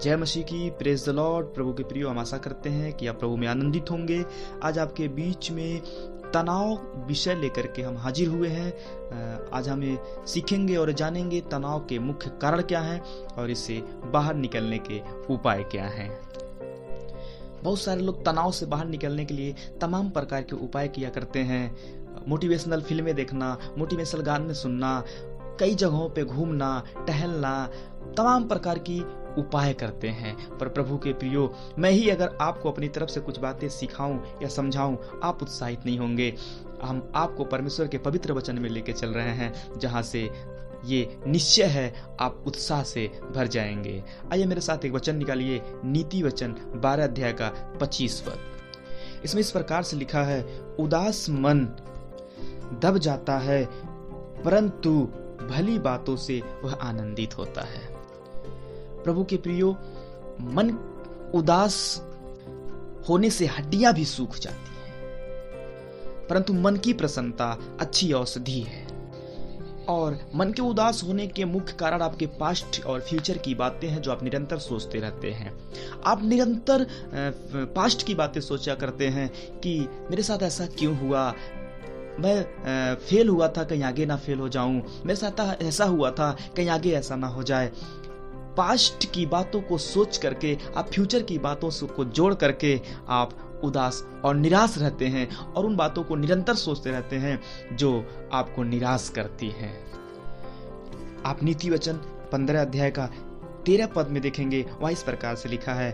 जय मसीह की, praise the Lord. प्रभु के प्रियो, हम आशा करते हैं कि आप प्रभु में आनंदित होंगे। आज आपके बीच में तनाव विषय लेकर के हम हाजिर हुए हैं। आज हमें सीखेंगे और जानेंगे तनाव के मुख्य कारण क्या हैं और इससे बाहर निकलने के उपाय क्या हैं। बहुत सारे लोग तनाव से बाहर निकलने के लिए तमाम प्रकार के उपाय किया करते हैं। मोटिवेशनल फिल्में देखना, मोटिवेशनल गाने सुनना, कई जगहों पे घूमना, टहलना, तमाम प्रकार की उपाय करते हैं। पर प्रभु के प्रियो, मैं ही अगर आपको अपनी तरफ से कुछ बातें सिखाऊं या समझाऊं, आप उत्साहित नहीं होंगे। हम आपको परमेश्वर के पवित्र वचन में लेके चल रहे हैं, जहां से ये निश्चय है आप उत्साह से भर जाएंगे। आइए मेरे साथ एक वचन निकालिए, नीति वचन 12 अध्याय का 25 पद। इसमें इस प्रकार से लिखा है, उदास मन दब जाता है, परंतु भली बातों से वह आनंदित होता है। प्रभु के प्रियो, मन उदास होने से हड्डियां भी सूख जाती हैं, परंतु मन की प्रसन्नता अच्छी औषधि है। और मन के उदास होने के मुख्य कारण आपके पास्ट और फ्यूचर की बातें हैं जो आप निरंतर सोचते रहते हैं। आप निरंतर पास्ट की बातें सोचा करते हैं कि मेरे साथ ऐसा क्यों हुआ, मैं फेल हुआ था, कहीं आगे ना फेल हो जाऊं, मेरे साथ ऐसा हुआ था, कहीं आगे ऐसा ना हो जाए। पास्ट की बातों को सोच करके आप फ्यूचर की बातों को जोड़ करके आप उदास और निराश रहते हैं और उन बातों को निरंतर सोचते रहते हैं जो आपको निराश करती हैं। आप नीति वचन 15 अध्याय का 13 पद में देखेंगे, वहां इस प्रकार से लिखा है,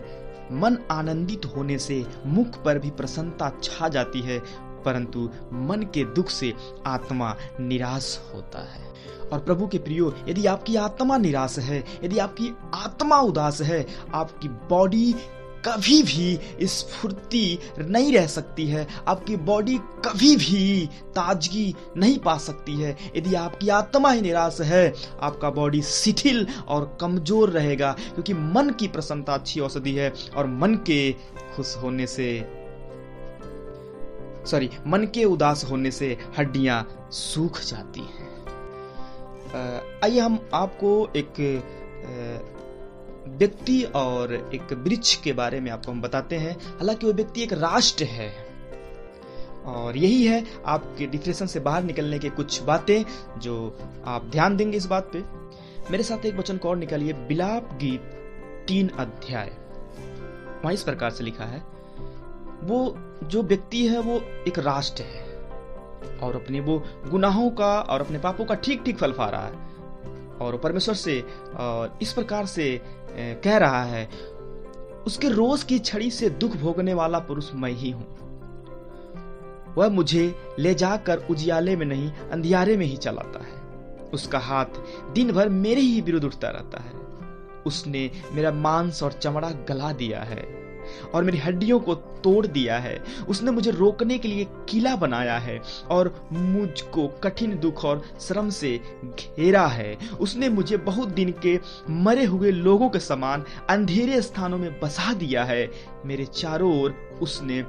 मन आनंदित होने से मुख पर भी प्रसन्नता छा जाती है, परंतु मन के दुख से आत्मा निराश होता है। और प्रभु के प्रियो, यदि आपकी आत्मा निराश है, यदि आपकी आत्मा उदास है, आपकी बॉडी कभी भी स्फूर्ति नहीं रह सकती है, आपकी बॉडी कभी भी ताजगी नहीं पा सकती है। यदि आपकी आत्मा ही निराश है, आपका बॉडी शिथिल और कमजोर रहेगा, क्योंकि मन की प्रसन्नता अच्छी औषधि है और मन के उदास होने से हड्डियां सूख जाती हैं। आइए हम आपको एक व्यक्ति और एक वृक्ष के बारे में आपको हम बताते हैं। हालांकि वो व्यक्ति एक राष्ट्र है और यही है आपके डिप्रेशन से बाहर निकलने के कुछ बातें जो आप ध्यान देंगे इस बात पे। मेरे साथ एक वचन को और निकालिए, बिलाप गीत 3 अध्याय। वहां इस प्रकार से लिखा है, वो जो व्यक्ति है वो एक राष्ट्र है और अपने वो गुनाहों का और अपने पापों का ठीक ठीक फल पा रहा है और परमेश्वर से इस प्रकार से कह रहा है, उसके रोज की छड़ी से दुख भोगने वाला पुरुष मैं ही हूं। वह मुझे ले जाकर उजियाले में नहीं अंधियारे में ही चलाता है। उसका हाथ दिन भर मेरे ही विरुद्ध उठता रहता है। उसने मेरा मांस और चमड़ा गला दिया है और मेरी हड्डियों को तोड़ दिया है। उसने मुझे रोकने के लिए किला बनाया है और मुझको कठिन दुख और श्रम से घेरा है। उसने मुझे बहुत दिन के मरे हुए लोगों के समान अंधेरे स्थानों में बसा दिया है। मेरे चारों ओर उसने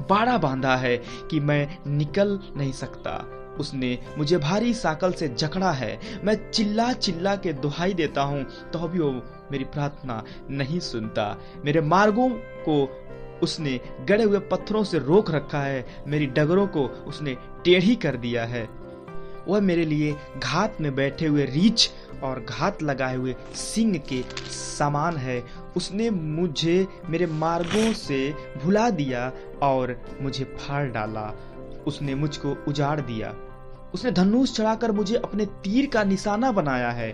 बाड़ा बांधा है कि मैं निकल नहीं सकता। उसने मुझे भारी साकल से जकड़ा है। मैं चिल्ला चिल्ला के दुहाई देता हूँ तो भी वो मेरी प्रार्थना नहीं सुनता। मेरे मार्गों को उसने गड़े हुए पत्थरों से रोक रखा है। मेरी डगरों को उसने टेढ़ी कर दिया है। वह मेरे लिए घात में बैठे हुए रीछ और घात लगाए हुए सिंह के समान है। उसने मुझे मेरे मार्गों से भुला दिया और मुझे फाड़ डाला। उसने मुझको उजाड़ दिया। उसने धनुष चढ़ाकर मुझे अपने तीर का निशाना बनाया है।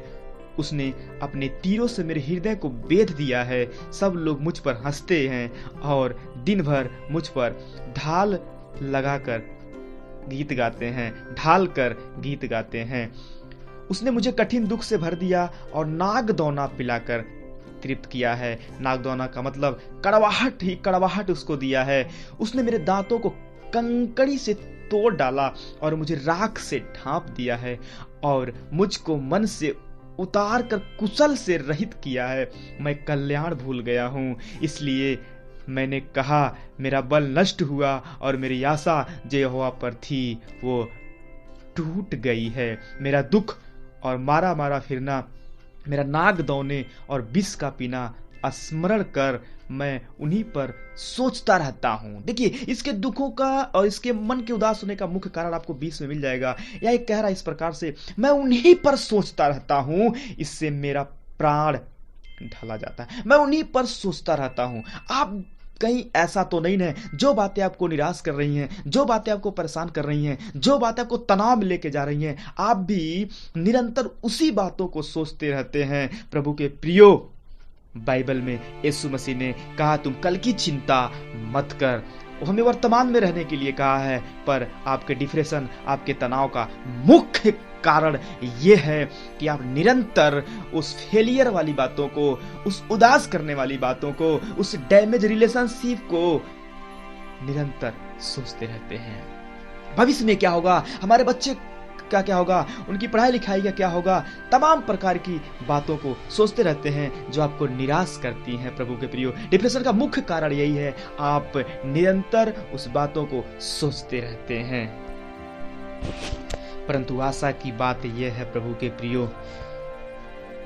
उसने अपने तीरों से मेरे हृदय को बेध दिया है। सब लोग मुझ पर हंसते हैं और दिन भर मुझ पर ढाल कर गीत गाते हैं। उसने मुझे कठिन दुख से भर दिया और नागदौना पिलाकर तृप्त किया है। नागदौना का मतलब कड़वाहट उसको दिया है। उसने मेरे दांतों को कंकड़ी से तोड़ डाला और मुझे राख से ढांप दिया है और मुझको मन से उतार कर कुशल से रहित किया है। मैं कल्याण भूल गया हूँ, इसलिए मैंने कहा मेरा बल नष्ट हुआ और मेरी आशा जो यहोवा पर थी वो टूट गई है। मेरा दुख और मारा फिरना, मेरा नाग दौने और विष का पीना स्मरण कर मैं उन्हीं पर सोचता रहता हूं। देखिए, इसके दुखों का और इसके मन के उदास होने का मुख्य कारण आपको बीच में मिल जाएगा। यह एक कह रहा है इस प्रकार से, मैं उन्हीं पर सोचता रहता हूं, इससे मेरा प्राण ढला जाता है। मैं उन्हीं पर सोचता रहता हूं। आप कहीं ऐसा तो नहीं है, जो बातें आपको निराश कर रही हैं, जो बातें आपको परेशान कर रही हैं, जो बातें आपको तनाव में लेके जा रही हैं, आप भी निरंतर उसी बातों को सोचते रहते हैं। प्रभु के प्रियो, बाइबल में यीशु मसीह ने कहा तुम कल की चिंता मत कर। वो हमें वर्तमान में रहने के लिए कहा है, पर आपके डिप्रेशन, आपके तनाव का मुख्य कारण ये है कि आप निरंतर उस फेलियर वाली बातों को, उस उदास करने वाली बातों को, उस डैमेज रिलेशनशिप को निरंतर सोचते रहते हैं। भविष्य में क्या होगा, हमारे बच्चे का क्या होगा, उनकी पढ़ाई लिखाई का क्या होगा, तमाम प्रकार की बातों को सोचते रहते हैं जो आपको निराश करती हैं। प्रभु के प्रियो, डिप्रेशन का मुख्य कारण यही है, आप निरंतर उस बातों को सोचते रहते हैं। परंतु आशा की बात यह है प्रभु के प्रियो,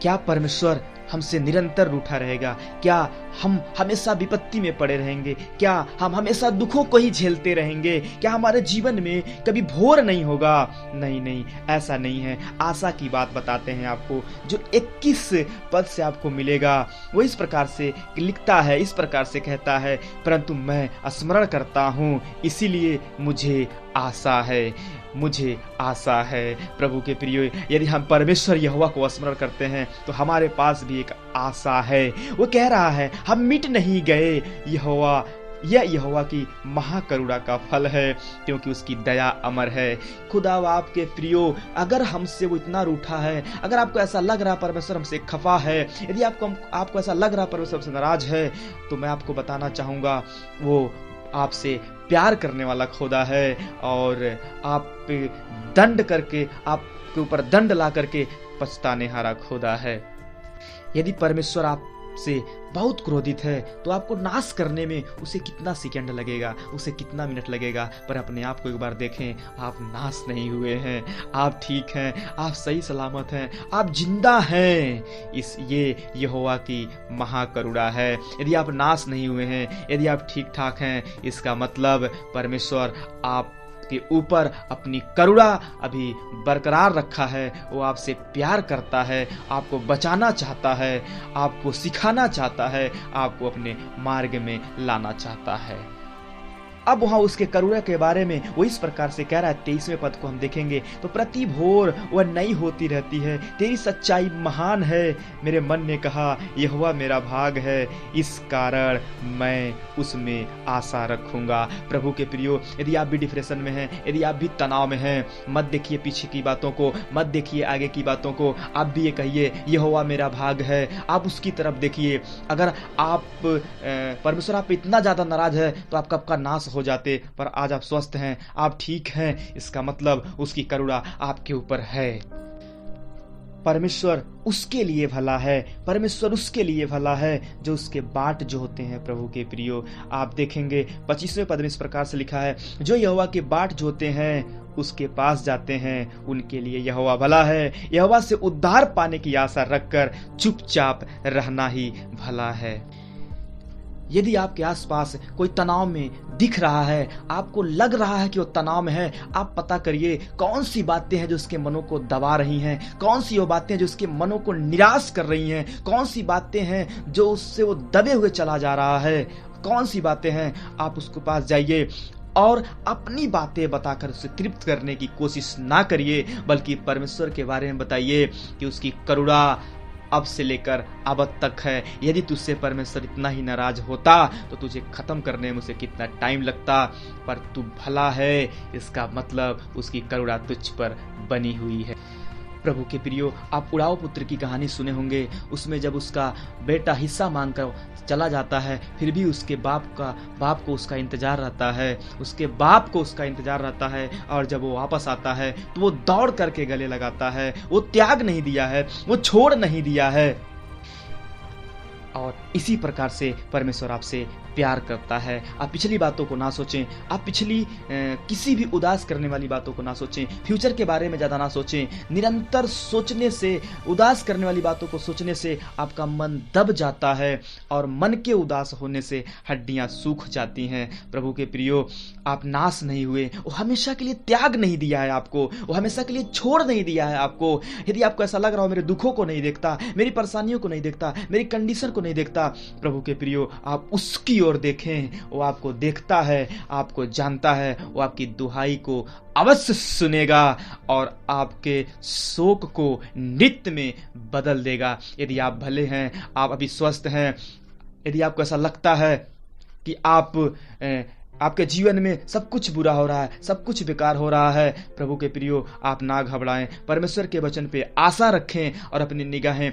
क्या परमेश्वर हमसे निरंतर रूठा रहेगा? क्या हम हमेशा विपत्ति में पड़े रहेंगे? क्या हम हमेशा दुखों को ही झेलते रहेंगे? क्या हमारे जीवन में कभी भोर नहीं होगा? नहीं नहीं, ऐसा नहीं है। आशा की बात बताते हैं आपको, जो 21 पद से आपको मिलेगा। वो इस प्रकार से लिखता है, इस प्रकार से कहता है, परंतु मैं स्मरण करता हूँ, इसीलिए मुझे आशा है, मुझे आशा है। प्रभु के प्रियो, यदि हम परमेश्वर यहोवा को स्मरण करते हैं तो हमारे पास भी एक आशा है। वो कह रहा है हम मिट नहीं गए, यह यहोवा की महाकरुणा का फल है, क्योंकि उसकी दया अमर है। खुदा आपके प्रियो, अगर हमसे वो इतना रूठा है, अगर आपको ऐसा लग रहा परमेश्वर हमसे खफा है, यदि आपको ऐसा लग रहा परमेश्वर हमसे नाराज है, तो मैं आपको बताना चाहूँगा, वो आपसे प्यार करने वाला खुदा है और आप पे दंड करके, आपके ऊपर दंड ला करके पछताने हारा खुदा है। यदि परमेश्वर आपसे बहुत क्रोधित है तो आपको नाश करने में उसे कितना सेकंड लगेगा, उसे कितना मिनट लगेगा, पर अपने आप को एक बार देखें, आप नाश नहीं हुए हैं, आप ठीक हैं, आप सही सलामत हैं, आप जिंदा हैं। ये यहोवा की महाकरुणा है। यदि आप नाश नहीं हुए हैं, यदि आप ठीक ठाक हैं, इसका मतलब परमेश्वर आप के ऊपर अपनी करुणा अभी बरकरार रखा है। वो आपसे प्यार करता है, आपको बचाना चाहता है, आपको सिखाना चाहता है, आपको अपने मार्ग में लाना चाहता है। अब वहां उसके करुणा के बारे में वो इस प्रकार से कह रहा है, 23वें पद को हम देखेंगे तो प्रति भोर वह नई होती रहती है, तेरी सच्चाई महान है। मेरे मन ने कहा यहोवा मेरा भाग है, इस कारण मैं उसमें आशा रखूंगा। प्रभु के प्रियो, यदि आप भी डिप्रेशन में हैं, यदि आप भी तनाव में हैं, मत देखिए पीछे की बातों को, मत देखिए आगे की बातों को, आप भी ये कहिए यहोवा मेरा भाग है, आप उसकी तरफ देखिए। अगर आप परमेश्वर आप इतना ज्यादा नाराज है तो आप कब का नाश हो जाते, पर आज आप स्वस्थ हैं, आप ठीक हैं, इसका मतलब उसकी करुणा आपके ऊपर है। परमेश्वर उसके लिए भला है, परमेश्वर उसके लिए भला है जो उसके बाट जो होते हैं। प्रभु के प्रियो, आप देखेंगे 25वें पद में इस प्रकार से लिखा है, जो यहोवा के बाट जो होते हैं उसके पास जाते हैं, उनके लिए यहोवा भला है। यहोवा से उद्धार पाने की आशा रखकर चुपचाप रहना ही भला है। यदि आपके आसपास कोई तनाव में दिख रहा है, आपको लग रहा है कि वो तनाव में है, आप पता करिए कौन सी बातें हैं जो उसके मनों को दबा रही हैं, कौन सी वो बातें हैं जो उसके मनों को निराश कर रही हैं, कौन सी बातें हैं जो उससे वो दबे हुए चला जा रहा है, कौन सी बातें हैं। आप उसके पास जाइए और अपनी बातें बताकर उसे तृप्त करने की कोशिश ना करिए, बल्कि परमेश्वर के बारे में बताइए कि उसकी करुणा अब से लेकर अब तक है। यदि तुझसे परमेश्वर इतना ही नाराज होता तो तुझे खत्म करने में उसे कितना टाइम लगता, पर तू भला है, इसका मतलब उसकी करुणा तुझ पर बनी हुई है। प्रभु के प्रियो, आप उड़ाऊ पुत्र की कहानी सुने होंगे, उसमें जब उसका बेटा हिस्सा मांगकर चला जाता है, फिर भी उसके बाप को उसका इंतजार रहता है, उसके बाप को उसका इंतजार रहता है, और जब वो वापस आता है तो वो दौड़ करके गले लगाता है। वो त्याग नहीं दिया है, वो छोड़ नहीं दिया है। और इसी प्रकार से परमेश्वर आपसे प्यार करता है। आप पिछली बातों को ना सोचें, आप पिछली किसी भी उदास करने वाली बातों को ना सोचें, फ्यूचर के बारे में ज़्यादा ना सोचें। निरंतर सोचने से, उदास करने वाली बातों को सोचने से आपका मन दब जाता है और मन के उदास होने से हड्डियां सूख जाती हैं। प्रभु के प्रियो, आप नाश नहीं हुए, वो हमेशा के लिए त्याग नहीं दिया है आपको, वो हमेशा के लिए छोड़ नहीं दिया है आपको। यदि आपको ऐसा लग रहा हो मेरे दुखों को नहीं देखता, मेरी परेशानियों को नहीं देखता, मेरी कंडीशन को नहीं देखता, प्रभु के प्रियो आप उसकी ओर देखें। वो आपको देखता है, आपको जानता है, वो आपकी दुहाई को अवश्य सुनेगा और आपके शोक को नृत्य में बदल देगा। यदि आप भले हैं, आप अभी स्वस्थ हैं, यदि आपको ऐसा लगता है कि आपके जीवन में सब कुछ बुरा हो रहा है, सब कुछ बेकार हो रहा है, प्रभु के प्रियो आप ना घबराएं। परमेश्वर के वचन पे आशा रखें और अपनी निगाहें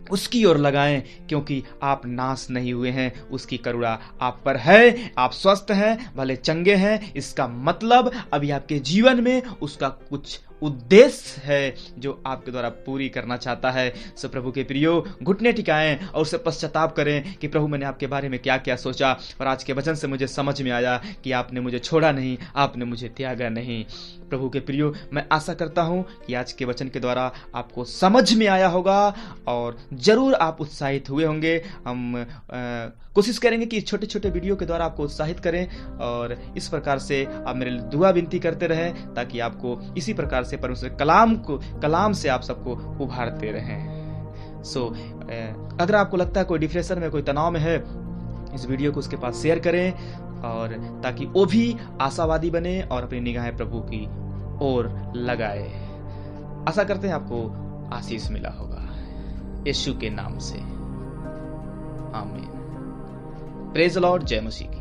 उसकी ओर लगाएं, क्योंकि आप नाश नहीं हुए हैं। उसकी करुणा आप पर है, आप स्वस्थ हैं, भले चंगे हैं। इसका मतलब अभी आपके जीवन में उसका कुछ उद्देश्य है जो आपके द्वारा पूरी करना चाहता है। सो प्रभु के प्रियो, घुटने टिकाएं और उससे पश्चाताप करें कि प्रभु मैंने आपके बारे में क्या क्या सोचा, और आज के वचन से मुझे समझ में आया कि आपने मुझे छोड़ा नहीं, आपने मुझे त्यागा नहीं। प्रभु के प्रियो, मैं आशा करता हूं कि आज के वचन के द्वारा आपको समझ में आया होगा और जरूर आप उत्साहित हुए होंगे। हम कोशिश करेंगे कि छोटे छोटे वीडियो के द्वारा आपको उत्साहित करें और इस प्रकार से आप मेरे लिए दुआ विनती करते रहें, ताकि आपको इसी प्रकार से परमेश्वर कलाम से आप सबको उभारते रहें। सो अगर आपको लगता है कोई डिप्रेशन में, कोई तनाव में है, इस वीडियो को उसके पास शेयर करें, और ताकि वो भी आशावादी बने और अपनी निगाहें प्रभु की ओर लगाए। आशा करते हैं आपको आशीष मिला होगा यीशु के नाम से। आमीन। Praise the Lord. जय मसीह।